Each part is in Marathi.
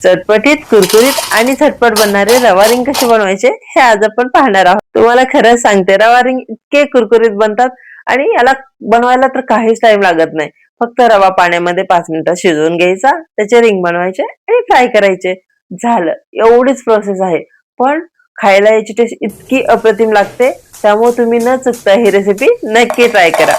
चटपटीत, कुरकुरीत आणि झटपट बनणारे रवा रिंग कसे बनवायचे हे आज आपण पाहणार आहोत. तुम्हाला खरंच सांगते, रवा रिंग इतके कुरकुरीत बनतात आणि याला बनवायला तर काहीच टाइम लागत नाही. फक्त रवा पाण्यामध्ये 5 मिनिटं शिजवून घ्यायचा, त्याचे रिंग बनवायचे आणि फ्राय करायचे. झालं, एवढीच प्रोसेस आहे. पण खायला याची टेस्ट इतकी अप्रतिम लागते, त्यामुळे तुम्ही न चुकता ही रेसिपी नक्की ट्राय करा.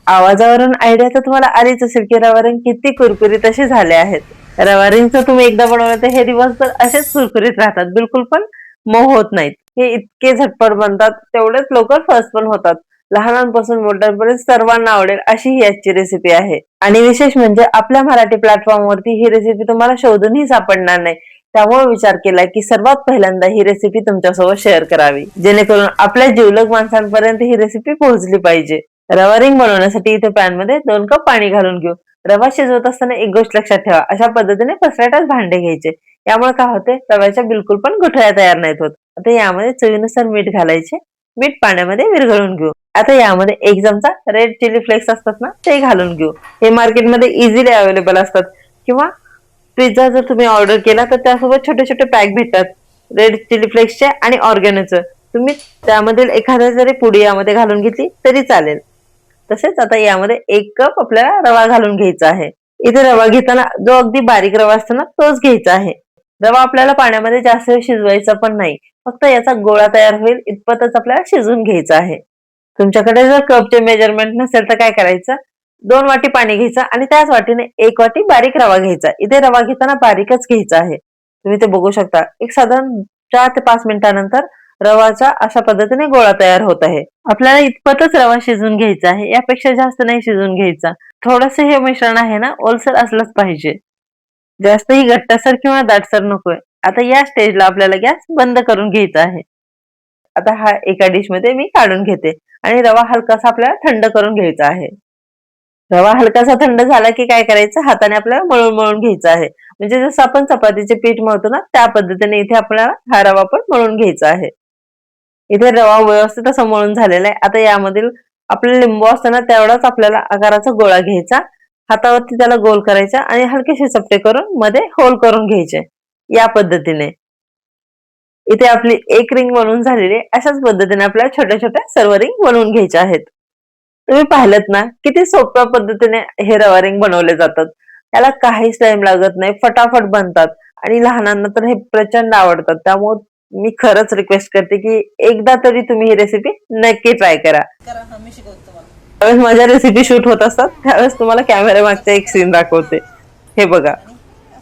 आवाजावरून आयडिया तर तुम्हाला आलीच असेल की रवा रिंग किती कुरकुरीत असे झाले आहेत. रवा रिंगचं तुम्ही एकदा बनवलं तर हे दिवसभर असेच कुरकुरीत राहतात, बिलकुल पण मऊ होत नाहीत. हे इतके झटपट बनतात, तेवढेच लवकर फस्ट पण होतात. लहानांपासून मोठ्यांपर्यंत सर्वांना आवडेल अशी ही आजची रेसिपी आहे. आणि विशेष म्हणजे आपल्या मराठी प्लॅटफॉर्मवरती ही रेसिपी तुम्हाला शोधूनही सापडणार नाही. त्यामुळे विचार केला की सर्वात पहिल्यांदा ही रेसिपी तुमच्यासोबत शेअर करावी, जेणेकरून आपल्या जिवलग माणसांपर्यंत ही रेसिपी पोहोचली पाहिजे. रवा रिंग बनवण्यासाठी इथे पॅन मध्ये 2 कप पाणी घालून घेऊ. रवा शिजवत असताना एक गोष्ट लक्षात ठेवा, अशा पद्धतीने पसरटाच भांडे घ्यायचे. यामुळे काय होते, रव्याच्या बिलकुल पण गुठळ्या तयार नाहीत होत. आता यामध्ये चवीनुसार मीठ घालायचे. मीठ पाण्यामध्ये विरघळून घेऊ. आता यामध्ये 1 चमचा रेड चिली फ्लेक्स असतात ना, ते घालून घेऊ. हे मार्केटमध्ये इझिली अवेलेबल असतात, किंवा पिझ्झा जर तुम्ही ऑर्डर केला तर त्यासोबत छोटे छोटे पॅक भेटतात रेड चिली फ्लेक्सचे आणि ऑर्गॅनोचं. तुम्ही त्यामधील एखाद्या जरी पुडी यामध्ये घालून घेतली तरी चालेल. तसेच आता यामध्ये 1 कप आपल्याला रवा घालून घ्यायचा आहे. इथे रवा घेताना जो अगदी बारीक रवा असतो ना, तोच घ्यायचा आहे. रवा आपल्याला पाण्यामध्ये जास्त वेळ शिजवायचा पण नाही, फक्त याचा गोळा तयार होईल इतपतच आपल्याला शिजवून घ्यायचा आहे. तुमच्याकडे जर कपचे मेजरमेंट नसेल तर काय करायचं, 2 वाटी पाणी घ्यायचं आणि त्याच वाटीने 1 वाटी बारीक रवा घ्यायचा. इथे रवा घेताना बारीकच घ्यायचा आहे. तुम्ही ते बघू शकता, एक साधारण 4 ते 5 मिनिटानंतर रवाचा अशा पद्धतीने गोळा तयार होत आहे. आपल्याला इतपतच रवा शिजून घ्यायचा आहे, यापेक्षा जास्त नाही शिजून घ्यायचा. थोडस हे मिश्रण आहे ना, ओलसर असलंच पाहिजे, जास्तही घट्टसर किंवा दाटसर नकोय. आता या स्टेजला आपल्याला गॅस बंद करून घ्यायचा आहे. आता हा एका डिश मध्ये मी काढून घेते आणि रवा हलकासा आपल्याला थंड करून घ्यायचा आहे. रवा हलकासा थंड झाला की काय करायचं, हाताने आपल्याला मळून मळून घ्यायचा आहे. म्हणजे जसं आपण चपातीचे पीठ मळतो ना, त्या पद्धतीने इथे आपल्याला हा रवा पण मळून घ्यायचा आहे. इथे रवा व्यवस्थित असं मळून झालेला आहे. आता यामधील आपला लिंबू असताना तेवढाच आपल्याला आकाराचा गोळा घ्यायचा. हातावरती त्याला गोल करायचा आणि हलकेसे चपटे करून मध्ये होल करून घ्यायचे. या पद्धतीने इथे आपली एक रिंग बनवून झालेली आहे. अशाच पद्धतीने आपल्याला छोट्या छोट्या सर्व रिंग बनवून घ्यायच्या आहेत. तुम्ही पाहिलत ना, किती सोप्या पद्धतीने हे रवा रिंग बनवले जातात. त्याला काहीच टाइम लागत नाही, फटाफट बनतात आणि लहानांना तर हे प्रचंड आवडतात. त्यामुळे मी खरंच रिक्वेस्ट करते की एकदा तरी तुम्ही ही रेसिपी नक्की ट्राय करा. त्यावेळेस माझ्या रेसिपी शूट होत असतात, त्यावेळेस तुम्हाला कॅमेरा मागचा एक सीन दाखवते. हे बघा,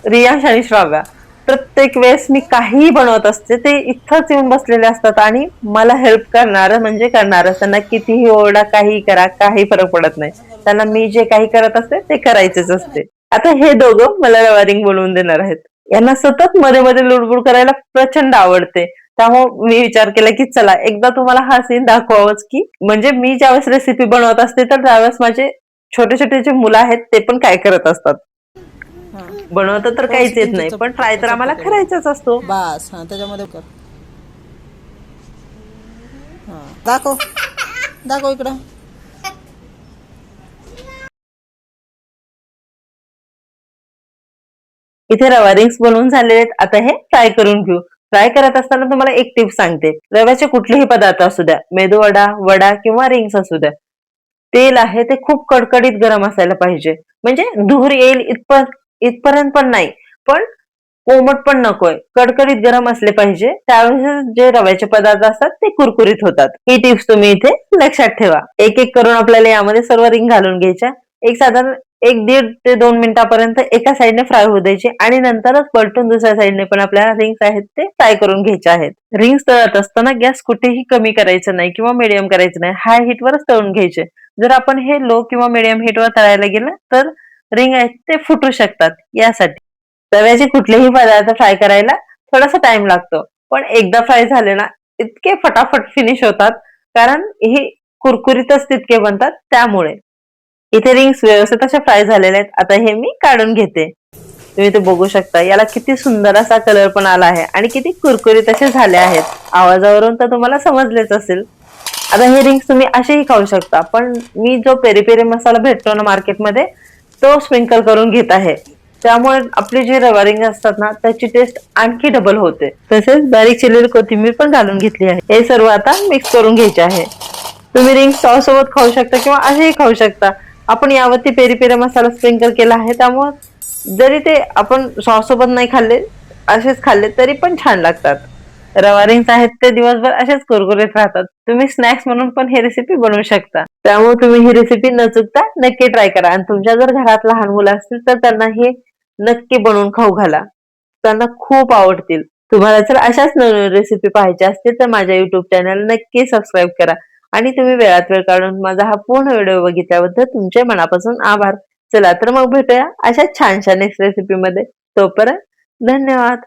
रियांश आणि श्राव्या प्रत्येक वेळेस मी काहीही बनवत असते ते इथंच येऊन बसलेले असतात आणि मला हेल्प करणार म्हणजे करणारच. त्यांना कितीही ओरडा, काही करा, काही फरक पडत नाही. त्यांना मी जे काही करत असते ते करायचेच असते. आता हे दोघं मला रवा रिंग बनवून देणार आहेत. यांना सतत मध्ये मध्ये लुडबुड करायला प्रचंड आवडते. त्यामुळे मी विचार केला की चला एकदा तुम्हाला हा सीन दाखवावंच, की म्हणजे मी ज्यावेळेस रेसिपी बनवत असते तर त्यावेळेस माझे छोटे छोटे जे मुलं आहेत ते पण काय करत असतात. बनवता तर काहीच येत नाही, पण ट्राय तर आम्हाला करायचाच असतो. बस हा त्याच्यामध्ये कर. हा दाखव दाखव इकडं. इथे रवा रिंग्स बनवून झालेले आहेत. आता हे फ्राय करून घेऊ. फ्राय करत असताना तुम्हाला एक टिप सांगते. रव्याचे कुठलेही पदार्थ असू द्या, मेदू वडा, वडा किंवा रिंग्स असू द्या, तेल आहे ते खूप कडकडीत गरम असायला पाहिजे. म्हणजे धूर येईल इथपर्यंत पण नाही, पण कोमट पण नकोय, कडकडीत गरम असले पाहिजे. त्यावेळेस जे रव्याचे पदार्थ असतात ते कुरकुरीत होतात. ही टिप्स तुम्ही इथे लक्षात ठेवा. एक एक करून आपल्याला यामध्ये सर्व रिंग घालून घ्यायच्या. एक साधारण 1 ते 2 मिनिटापर्यंत एका साईडने फ्राय होऊ द्यायचे आणि नंतरच पलटून दुसऱ्या साईडने पण आपल्याला रिंग्स आहेत ते फ्राय करून घ्यायचे आहेत. रिंग्स तळत असताना गॅस कुठेही कमी करायचा नाही किंवा मिडियम करायचं नाही, हाय हीटवरच तळून घ्यायचे. जर आपण हे लो किंवा मिडियम हीटवर तळायला गेलं तर रिंग आहेत ते फुटू शकतात. यासाठी रव्याचे कुठलेही पदार्थ फ्राय करायला थोडासा टाइम लागतो, पण एकदा फ्राय झाले ना इतके फटाफट फिनिश होतात, कारण ही कुरकुरीतच तितके बनतात. त्यामुळे इथे रिंग्स व्यवस्थित अशा फ्राय झालेल्या आहेत. आता हे मी काढून घेते. तुम्ही ते बघू शकता, याला किती सुंदर असा कलर पण आला आहे आणि किती कुरकुरीत असे झाले आहेत. आवाजावरून तर तुम्हाला समजलेच असेल. आता हे रिंग्स तुम्ही असेही खाऊ शकता, पण मी जो पेरी पेरी मसाला भेटतो ना मार्केटमध्ये, तो स्प्रिंकल करून घेत आहे. त्यामुळे आपले जे रवा रिंग असतात ना त्याची टेस्ट आणखी डबल होते. तसेच बारीक चिरलेली कोथिंबीर पण घालून घेतली आहे. हे सर्व आता मिक्स करून घ्यायचे आहे. तुम्ही रिंग सॉस सोबत खाऊ शकता किंवा असेही खाऊ शकता. आपण यावरती पेरी पेरी मसाला स्प्रिंकल केला आहे, त्यामुळे जरी ते आपण सॉस सोबत नाही खाल्ले, असेच खाल्ले तरी पण छान लागतात. रवा रिंग्स आहेत ते दिवसभर असेच कुरकुरीत राहतात. तुम्ही स्नॅक्स म्हणून पण ही रेसिपी बनवू शकता. त्यामुळे तुम्ही ही रेसिपी न चुकता नक्की ट्राय करा आणि तुमच्या जर घरात लहान मुलं असतील तर त्यांना हे नक्की बनवून खाऊ घाला. त्यांना खूप आवडतील. तुम्हाला जर अशाच नवीन रेसिपी पाहायच्या असतील तर माझ्या युट्यूब चॅनल नक्की सबस्क्राईब करा आणि तुम्ही वेळात वेळ काढून माझा हा पूर्ण व्हिडिओ बघितल्याबद्दल तुमचे मनापासून आभार. चला तर मग भेटूया अशा छानशा नेक्स्ट रेसिपी मध्ये. तोपर्यंत धन्यवाद.